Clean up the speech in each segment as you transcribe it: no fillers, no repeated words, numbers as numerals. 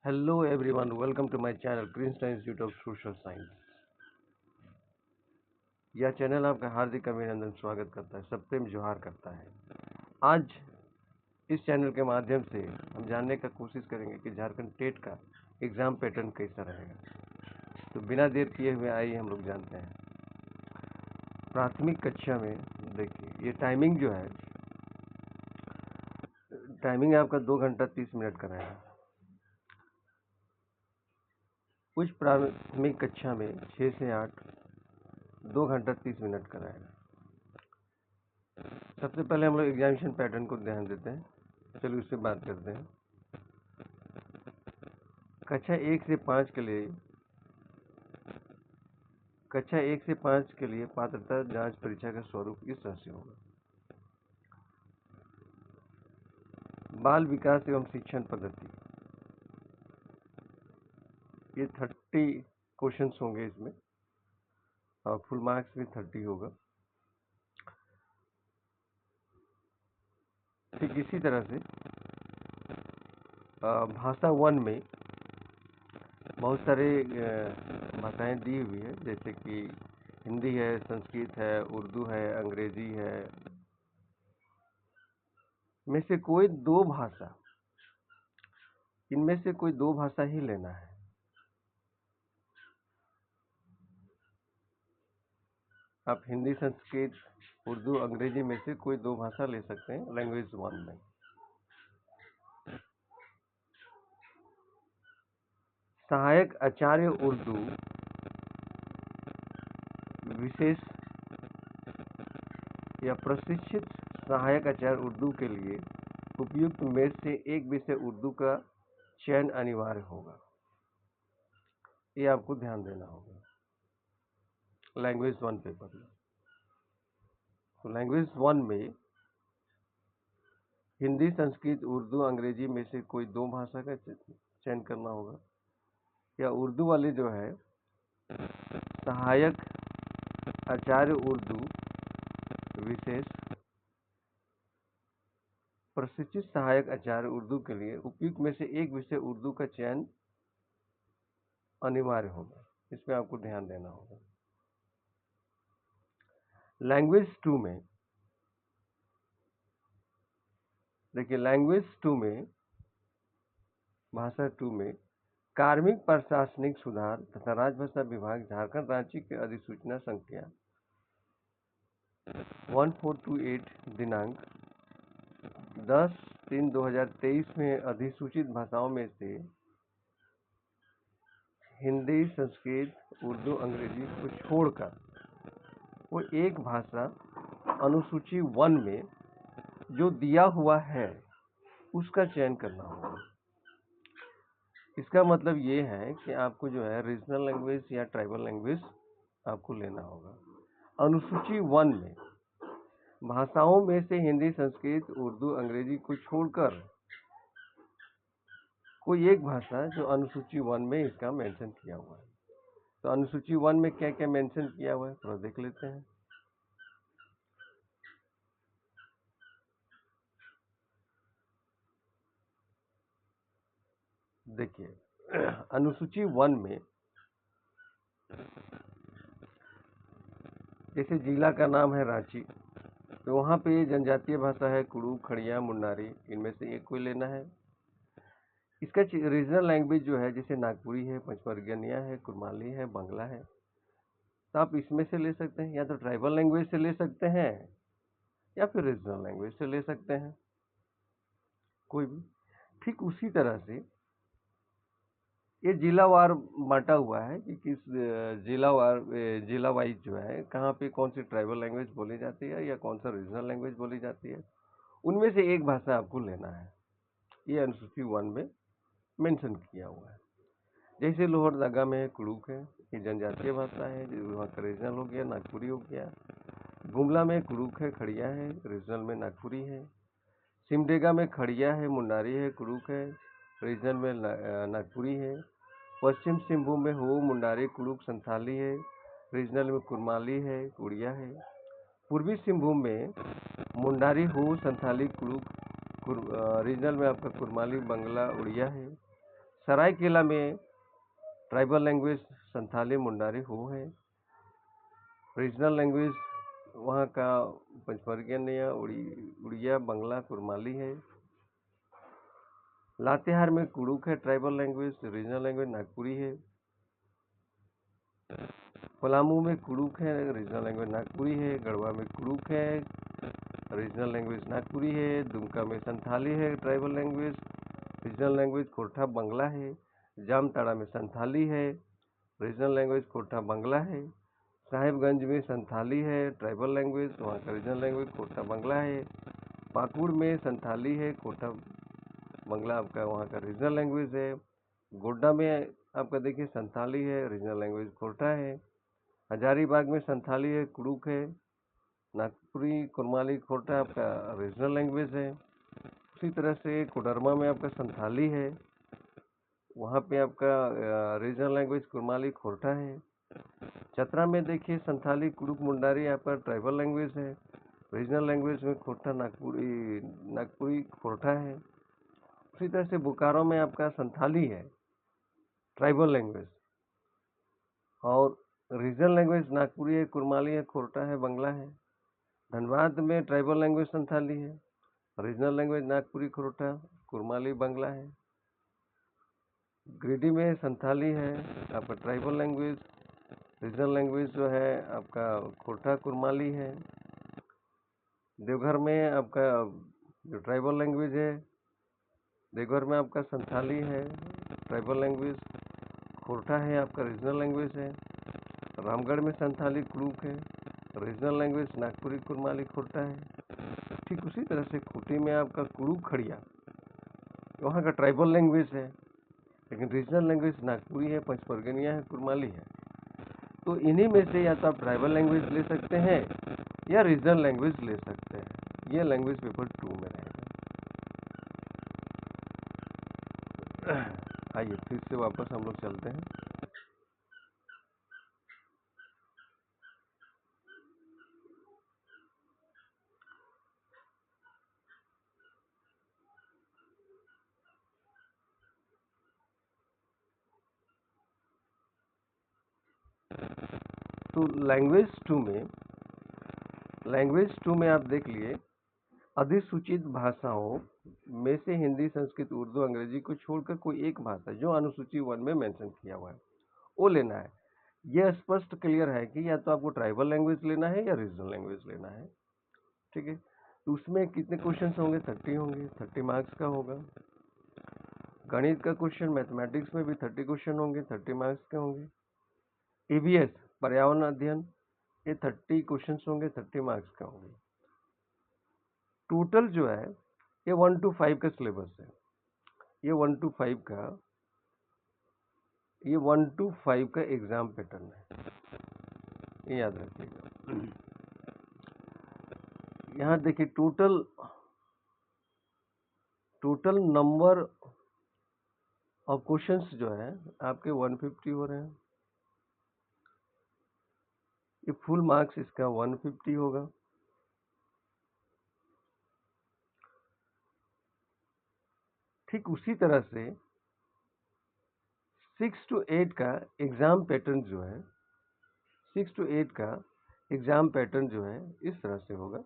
Hello everyone, welcome to my channel Princeton Institute of Social Science। यह channel आपका हार्दिक अभिनंदन स्वागत करता है, सप्रेम जोहार करता है। आज इस चैनल के माध्यम से हम जानने का कोशिश करेंगे कि झारखंड टेट का एग्जाम पैटर्न कैसा रहेगा। तो बिना देर किए हुए आइए हम लोग जानते हैं। प्राथमिक कक्षा में देखिए, ये टाइमिंग जो है, टाइमिंग आपका 2 घंटा 30 मिनट का रहेगा। उच्च प्राथमिक कक्षा में 6 से 8 2 घंटा 30 मिनट का रहेगा। सबसे पहले हम लोग एग्जामिनेशन पैटर्न को ध्यान देते हैं। चलिए उससे बात करते हैं। कक्षा 1 से 5 के लिए पात्रता जांच परीक्षा का स्वरूप इस तरह से होगा। बाल विकास एवं शिक्षण पद्धति, ये 30 क्वेश्चंस होंगे इसमें और फुल मार्क्स भी 30 होगा। ठीक इसी तरह से भाषा 1 में बहुत सारे भाषाएं दी हुई है, जैसे कि हिंदी है, संस्कृत है, उर्दू है, अंग्रेजी है। में से कोई 2 भाषा, इनमें से कोई 2 भाषा ही लेना है। आप हिंदी, संस्कृत, उर्दू, अंग्रेजी में से कोई 2 भाषा ले सकते हैं लैंग्वेज 1 में। सहायक आचार्य उर्दू विशेष या प्रशिक्षित सहायक आचार्य उर्दू के लिए उपयुक्त में से एक विषय उर्दू का चयन अनिवार्य होगा। ये आपको ध्यान देना होगा लैंग्वेज 1 पेपर में। तो लैंग्वेज 1 में हिंदी, संस्कृत, उर्दू, अंग्रेजी में से कोई 2 भाषा का चयन करना होगा, या उर्दू वाले जो है सहायक आचार्य उर्दू विशेष प्रशिक्षित सहायक आचार्य उर्दू के लिए उपयुक्त में से एक विषय उर्दू का चयन अनिवार्य होगा। इसमें आपको ध्यान देना होगा। लैंग्वेज 2 में देखिए, लैंग्वेज 2 में, भाषा 2 में कार्मिक प्रशासनिक सुधार तथा राजभाषा विभाग झारखंड राज्य की अधिसूचना संख्या 1428 दिनांक 10/3/2023 में अधिसूचित भाषाओं में से हिंदी, संस्कृत, उर्दू, अंग्रेजी को छोड़कर वो एक भाषा अनुसूची 1 में जो दिया हुआ है उसका चयन करना होगा। इसका मतलब ये है कि आपको जो है रीजनल लैंग्वेज या ट्राइबल लैंग्वेज आपको लेना होगा। अनुसूची 1 में भाषाओं में से हिंदी, संस्कृत, उर्दू, अंग्रेजी को छोड़कर कोई एक भाषा जो अनुसूची 1 में इसका मेंशन किया हुआ है। तो अनुसूची 1 में क्या क्या मेंशन किया हुआ है थोड़ा देख लेते हैं। देखिए, अनुसूची 1 में जैसे जिला का नाम है रांची, तो वहाँ पे जनजातीय भाषा है कुड़ू, खड़िया, मुंडारी, इनमें से एक कोई लेना है। इसका रीजनल लैंग्वेज जो है जैसे नागपुरी है, पचमर्गनिया है, कुरमाली है, बंगला है, तो आप इसमें से ले सकते हैं, या तो ट्राइबल लैंग्वेज से ले सकते हैं या फिर रीजनल लैंग्वेज से ले सकते हैं, कोई भी। ठीक उसी तरह से ये जिलावार बांटा हुआ है कि किस जिला वाइज जो है कहाँ पे कौन सी ट्राइबल लैंग्वेज बोली जाती है या कौन सा रीजनल लैंग्वेज बोली जाती है, उनमें से एक भाषा आपको लेना है। ये अनुसूची 1 में मेंशन किया हुआ है। जैसे लोहरदगा में कुड़ुक है, ये जनजातीय भाषा है, वहाँ का रीजनल हो गया, नागपुरी हो गया। गुमला में कुड़ुक है, खड़िया है, रीजनल में नागपुरी है। सिमडेगा में खड़िया है, मुंडारी है, कुड़ुक है, रीजनल में नागपुरी है। पश्चिम सिंहभूम में हो, मुंडारी, कुड़ुक, संथाली है, रीजनल में कुरमाली है, उड़िया है। पूर्वी सिंहभूम में मुंडारी हो, संथाली, कुड़ुक, रीजनल में आपका कुरमाली, बंगला, उड़िया है। सरायकेला में ट्राइबल लैंग्वेज संथाली मुंडारी हो है। रीजनल लैंग्वेज वहाँ का पंचमर्गियन या उड़िया बंगला कुरमाली है। लातेहार में कुड़ुक है tribal language, regional language Nagpuri है। पलामू में कुड़ुक है, रीजनल लैंग्वेज नागपुरी है। गढ़वा में कुड़ुक है, रीजनल लैंग्वेज नागपुरी है। दुमका में संथाली है tribal language, regional language Khortha Bangla है। जामताड़ा में संथाली है, रीजनल लैंग्वेज खोरठा बंगला है। साहिबगंज में संथाली है ट्राइबल लैंग्वेज, वहाँ का रीजनल लैंग्वेज खोरठा बंगला है। पाकुड़ में संथाली है, खोरठा बंगला आपका वहाँ का रीजनल लैंग्वेज है। गोड्डा में आपका देखिए संथाली है, रीजनल लैंग्वेज खोरठा है। हजारीबाग में संथाली है, कुड़ुक है। नागपुरी कुरमाली खोरठा आपका रीजनल लैंग्वेज है। उसी तरह से कोडरमा में आपका संथाली है, वहाँ पे आपका रीजनल लैंग्वेज कुरमाली खोरठा है। चतरा में देखिए संथाली कुड़ुक मुंडारी आपका ट्राइबल लैंग्वेज है। रीजनल लैंग्वेज में खोरठा नागपुरी खोरठा है। उसी तरह से बोकारो में आपका संथाली है ट्राइबल लैंग्वेज, और रीजनल लैंग्वेज नागपुरी है, कुरमाली है, खोरठा है, बंगला है। धनबाद में ट्राइबल लैंग्वेज संथाली है, रीजनल लैंग्वेज नागपुरी खोरठा कुरमाली बंगला है। गिरिडीह में संथाली है आपका ट्राइबल लैंग्वेज, रीजनल लैंग्वेज जो है आपका खोरठा कुरमाली है। देवघर में आपका जो ट्राइबल लैंग्वेज है, देवघर में आपका संथाली है ट्राइबल लैंग्वेज, खोरठा है आपका रीजनल लैंग्वेज है। रामगढ़ में संथाली कुड़ुक है, रीजनल लैंग्वेज नागपुरी कुरमाली खोरठा है। ठीक उसी तरह से खूंटी में आपका कुड़ुक खड़िया वहाँ का ट्राइबल लैंग्वेज है, लेकिन रीजनल लैंग्वेज नागपुरी है, पंचमर्गनिया है, कुरमाली है। तो इन्हीं में से या तो आप ट्राइबल लैंग्वेज ले सकते हैं या रीजनल लैंग्वेज ले सकते हैं। ये लैंग्वेज पेपर 2 में रहेगा। आइए फिर से वापस हम लोग चलते हैं। तो लैंग्वेज 2 में आप देख लिए अधिसूचित भाषाओं में से हिंदी, संस्कृत, उर्दू, अंग्रेजी को छोड़कर कोई एक भाषा जो अनुसूची 1 में मेंशन किया हुआ है वो लेना है। यह स्पष्ट क्लियर है कि या तो आपको ट्राइबल लैंग्वेज लेना है या रीजनल लैंग्वेज लेना है। ठीक है, तो उसमें कितने क्वेश्चन होंगे? 30 होंगे, 30 मार्क्स का होगा। गणित का क्वेश्चन, मैथमेटिक्स में भी 30 क्वेश्चन होंगे, 30 मार्क्स के होंगे। ईवीएस पर्यावरण अध्ययन, ये 30 क्वेश्चन होंगे, 30 मार्क्स के होंगे। टोटल जो है ये 1 to 5 का सिलेबस है। ये 1 to 5 का एग्जाम पैटर्न है, ये याद रखिएगा। यहाँ देखिए टोटल नंबर ऑफ क्वेश्चंस जो है आपके 150 हो रहे हैं। ये फुल मार्क्स इसका 150 होगा। ठीक उसी तरह से 6 to 8 का एग्जाम पैटर्न जो है, 6 to 8 का एग्जाम पैटर्न जो है इस तरह से होगा।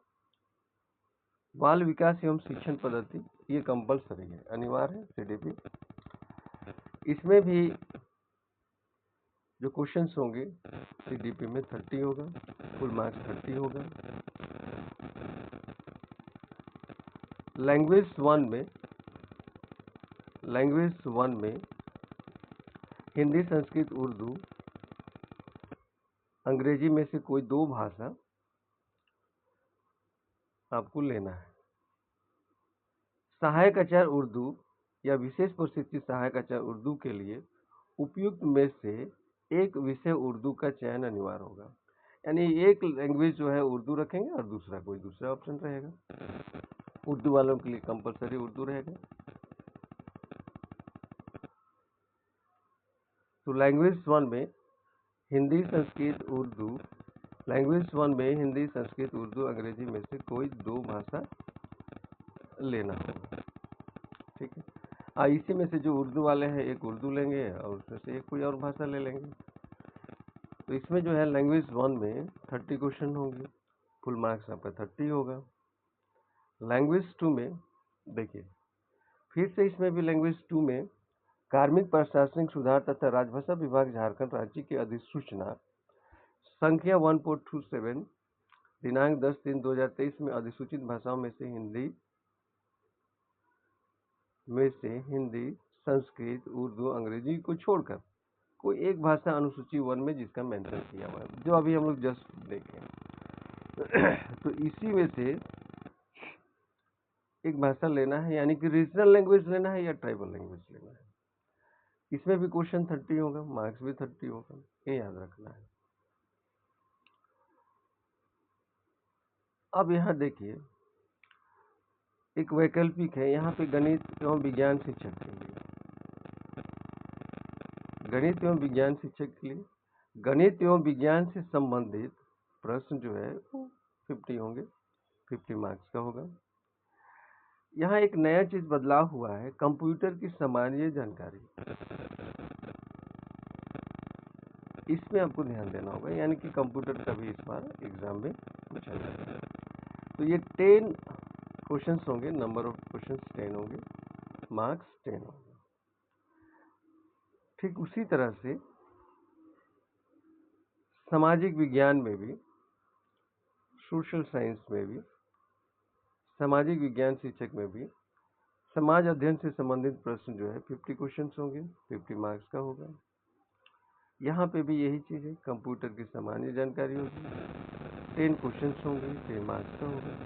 बाल विकास एवं शिक्षण पद्धति ये कंपलसरी है, अनिवार्य है, सीडीपी। इसमें भी जो क्वेश्चंस होंगे सीडीपी में 30 होगा, फुल मार्क्स 30 होगा। लैंग्वेज 1 में हिंदी, संस्कृत, उर्दू, अंग्रेजी में से कोई 2 भाषा आपको लेना है। सहायक आचार्य उर्दू या विशेष प्रशिक्षित सहायक आचार्य उर्दू के लिए उपयुक्त में से एक विषय उर्दू का चयन अनिवार्य होगा। यानी एक लैंग्वेज जो है उर्दू रखेंगे और दूसरा कोई दूसरा ऑप्शन रहेगा। उर्दू वालों के लिए कंपलसरी उर्दू रहेगा। तो लैंग्वेज 1 में हिंदी, संस्कृत, उर्दू, लैंग्वेज 1 में हिंदी, संस्कृत, उर्दू, अंग्रेजी में से कोई 2 भाषा लेना होगा। ठीक है, इसी में से जो उर्दू वाले हैं एक उर्दू लेंगे और उसमें से एक कोई और भाषा ले लेंगे। तो इसमें जो है लैंग्वेज 1 में 30 क्वेश्चन होंगे, फुल मार्क्स आपका 30 होगा। लैंग्वेज 2 में देखिए फिर से इसमें भी लैंग्वेज 2 में कार्मिक प्रशासनिक सुधार तथा राजभाषा विभाग झारखंड राज्य की अधिसूचना संख्या 1427 दिनांक 10/3/2023 में अधिसूचित भाषाओं में से हिंदी, संस्कृत, उर्दू, अंग्रेजी को छोड़कर कोई एक भाषा अनुसूची 1 में जिसका मेंशन किया हुआ है, जो अभी हम लोग जस्ट देखें। तो इसी में से एक भाषा लेना है, यानी कि रीजनल लैंग्वेज लेना है या ट्राइबल लैंग्वेज लेना है। इसमें भी क्वेश्चन 30 होगा, मार्क्स भी 30 होगा, ये याद रखना है। अब यहाँ देखिए एक वैकल्पिक है, यहाँ पे गणित एवं विज्ञान शिक्षक के लिए, गणित एवं विज्ञान शिक्षक के लिए गणित एवं विज्ञान से संबंधित प्रश्न जो है वो 50 होंगे, 50 मार्क्स का होगा। यहाँ एक नया चीज बदलाव हुआ है, कंप्यूटर की सामान्य जानकारी, इसमें आपको ध्यान देना होगा, यानी कि कंप्यूटर का भी इस बार एग्जाम में पूछा जाएगा। तो ये 10 क्वेश्चंस होंगे, नंबर ऑफ क्वेश्चंस 10 होंगे, मार्क्स 10 होंगे। ठीक उसी तरह से सामाजिक विज्ञान में भी, सोशल साइंस में भी, सामाजिक विज्ञान शिक्षक में भी समाज अध्ययन से संबंधित प्रश्न जो है 50 क्वेश्चंस होंगे, 50 मार्क्स का होगा। यहाँ पे भी यही चीज है, कंप्यूटर की सामान्य जानकारी होगी, 10 क्वेश्चंस होंगे, 10 मार्क्स का होगा।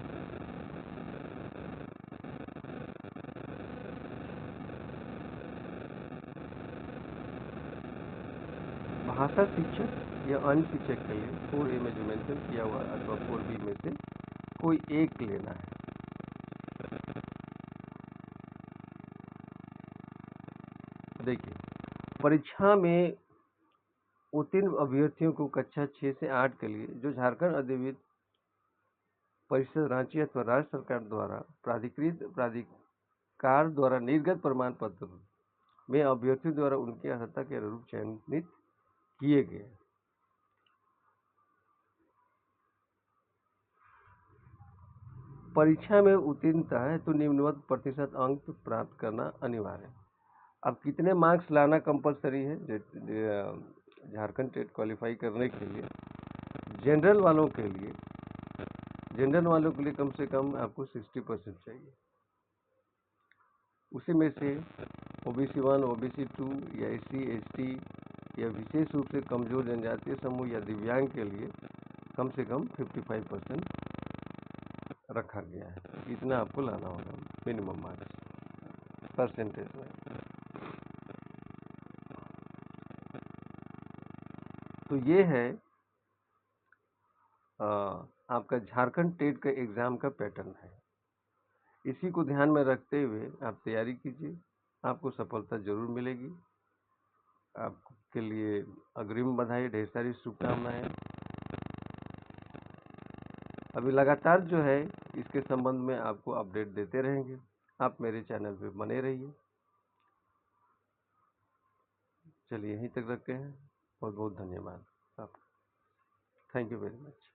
भाषा शिक्षक या अन्य शिक्षक के लिए 4A में जो मेंशन किया हुआ अथवा 4B में से कोई एक लेना है। देखिए परीक्षा में उत्तीर्ण अभ्यर्थियों को कक्षा 6 से 8 के लिए जो झारखंड अधिविद्य परिषद रांची अथवा राज्य सरकार द्वारा प्राधिकार द्वारा निर्गत प्रमाण पत्र में अभ्यर्थियों द्वारा उनकी अर्हता के अनुरूप चयनित किए गए परीक्षा में उत्तीर्णता है तो निम्नवत प्रतिशत अंक प्राप्त करना अनिवार्य है। अब कितने मार्क्स लाना कंपलसरी है झारखंड टेट क्वालिफाई करने के लिए? जनरल वालों के लिए कम से कम आपको 60% चाहिए। उसी में से OBC 1, OBC 2 या SC, ST या विशेष रूप से कमजोर जनजातीय समूह या दिव्यांग के लिए कम से कम 55% रखा गया है। इतना आपको लाना होगा मिनिमम मार्क्स परसेंटेज में। तो ये है आपका झारखंड टेट का एग्जाम का पैटर्न है। इसी को ध्यान में रखते हुए आप तैयारी कीजिए, आपको सफलता जरूर मिलेगी। आपके लिए अग्रिम बधाई, ढेर सारी शुभकामनाएं। अभी लगातार जो है इसके संबंध में आपको अपडेट देते रहेंगे। आप मेरे चैनल पे बने रहिए। चलिए यहीं तक रखते हैं। बहुत बहुत धन्यवाद आपका। Thank you very much.